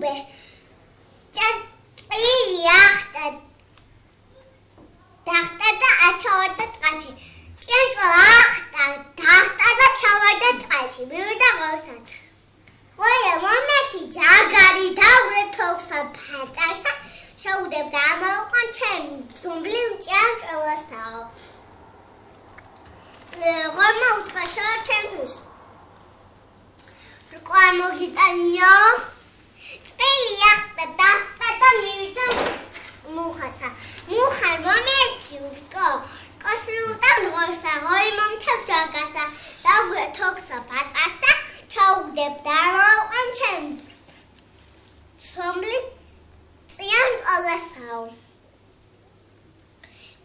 უბე ჭაჭილი ახტა დახტა ათავდა წყალში ჭიანჭველა ახტა დახტა და ჩავარდა წყალში მივიდა ღორსთან ხოლო მომენტში ჯაგარი დავრეთოხსა ფატარსა შევდებდა ამაუყან ჩემ ზუმბლი ჭიანჭველასაო ღორმა უთხრა ჩემთვის რკვა მოგიტანიო წელი ახტა დახტა და მივიდა მუხასა მუხარ მომერჩი უშკო კოსრუტან ღორსა ღორი მომთებ ჯაგასა დაგვეთოხსა ფატარსა ჩაუგდებდა ამაუყან ჩემ ზუმბლი ჭიანჭველასაო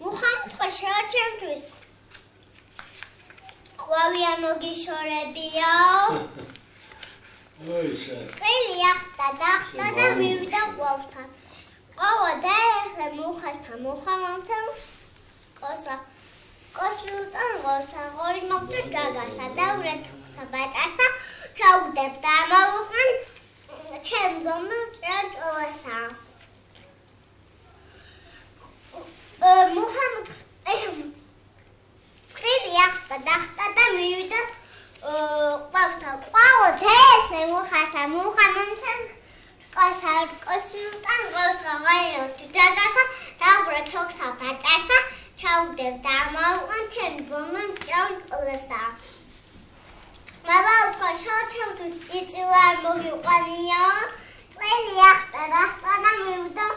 მუხამ უთხრა ჩემთვის ყვავია მოგიშორებიო წელი ახტა დახტა და მივიდა ყვავთან ყვავა დაეხლა მუხასა მუხა მომთევს კოსრუტან ღორსა ღორი მომთევს ჯაგასა დავრეთოხსა ბატარსა ჩაუგდებდა ამაუყან ჩემ ზომბლი ჭიანჭველასა მუხამ წელი ახტა დახტა და მივიდა ყვავთან ყვავა დაეხლა მუხასა მუხა მომთევს კოსრუტან ღორსა ღორი მომთევს ჯაგასა დავრეთოხსა ბატარსა ჩაუგდებდა ამაუყან ჩემ ზომბლი ჭიანჭველასა მამა უთხრა ჩემთვის წიწილა არ მოგიყვანიო წელი ახტა დახტა და მივიდა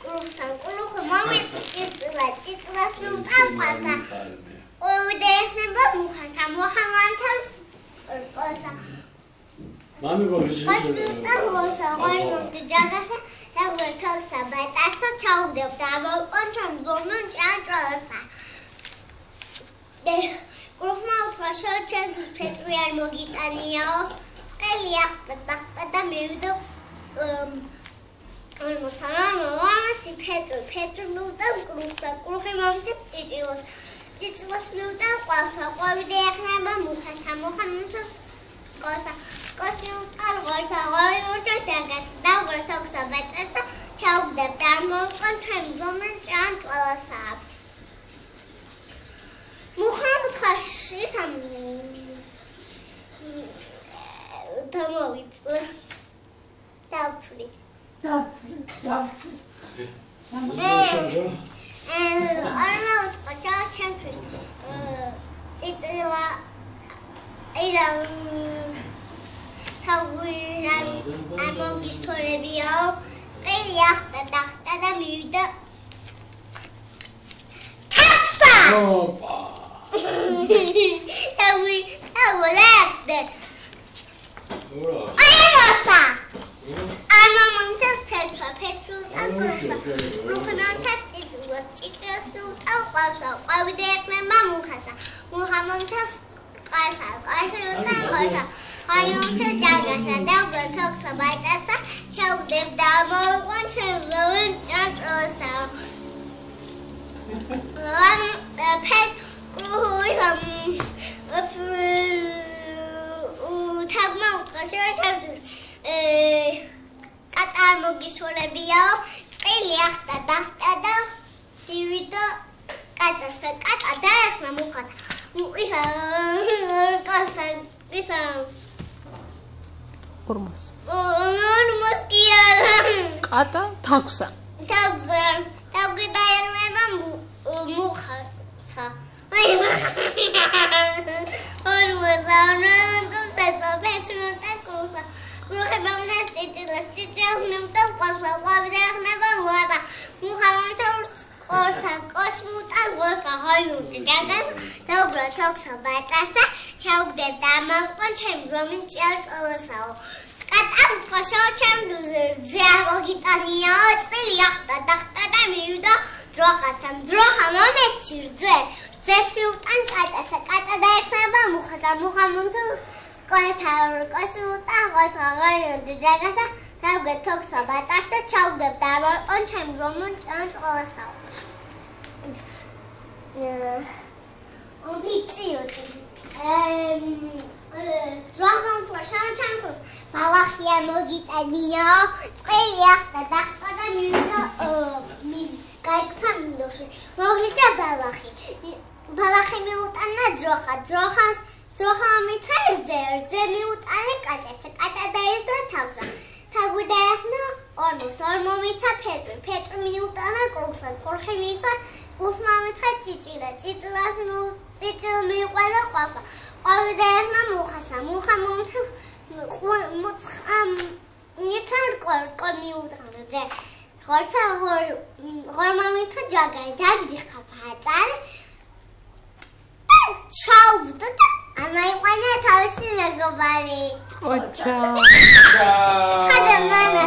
კრუხთან კრუხი მომეც წიწილას მიუტანყვასა ოვიდე ეხნება მუხასა მუხა მომთევს კოსა მამი გოლის კოსრუტან ღორსა ღორი მომთევს ჯაგასა დავრეთოხსა ბატარსა ჩაუგდებდა ამაუყან ჩემ ზომბლი ჭიანჭველასა კრუხმა უთხრა ჩემთვის ფეტვი არ მოგიტანიო წელი ახტა დახტა და მივიდა მამასი ფეტვი მიუტან კრუხსა კრუხი მომთევს წიწილას მიუტან ყვავსა ყვავი დაეხნება მუხასა მუხა მომთევს კოსა კოსრუტან ღორსა ღორი მომთევს ჯაგასა დავრეთოხსა ბატარსა ჩაუგდებდა ამაუყან ჩემ ზომბლი ჭიანჭველასა მუხამ უთხრა დამოვიწვა დავთვლი არნა უთხრა ჩემთვის წიწილა თავი არ მოგიშორებიო წელი ახტა დახტა და მივიდა თასა ოპა თავი ლეხდე ურა აიოსა ამა მომთევს ფეთრულთან კრუხსა კრუხი მომთევს წიწილას მიუტან ყვავსა ყვავი დაეხნება მუხასა მუხა მომთევს კასა მიუტან ღორსა ღორი მომთევს ჯაგასა დავრეთოხსა ბატარსა ჩაუგდებდა ამაუყან ჩემ ზომბლი ჭიანჭველასა თაღმა უთხრა ჩემთვის კატა არ მოგიშორებიო წელი ახტა დახტა და მივიდა კატასა კატა დაეხლა მუხასა ისა ორმოს კი არა კატა თაგვსა თავი დაეხება მუხასა დრაგონტვა შანჩანკოს ბალახია მოგიწადიო წელი ახლა დახტა და მინდა გაიქცა მინდოში მოგიწა ბალახი მიუტანა ძროხა მიცა რძე მიუტანა კატა დაერთა თავსა თავი დაეხნა ორმო მიცა ფეტვი მიუტანა კურხი მიცა კურხმა მიცა წიწილას მიიყვანა ყვავსა ყვავი დაეხნა მუხა მიცა რკო მიუტანა ზე ღორმა მიცა ჯაგარი დაგდიხა ფაწარი ჩაუვდა და ამაიყვანა თავისი მეგობარი ოჩა ჩა ხადა მანა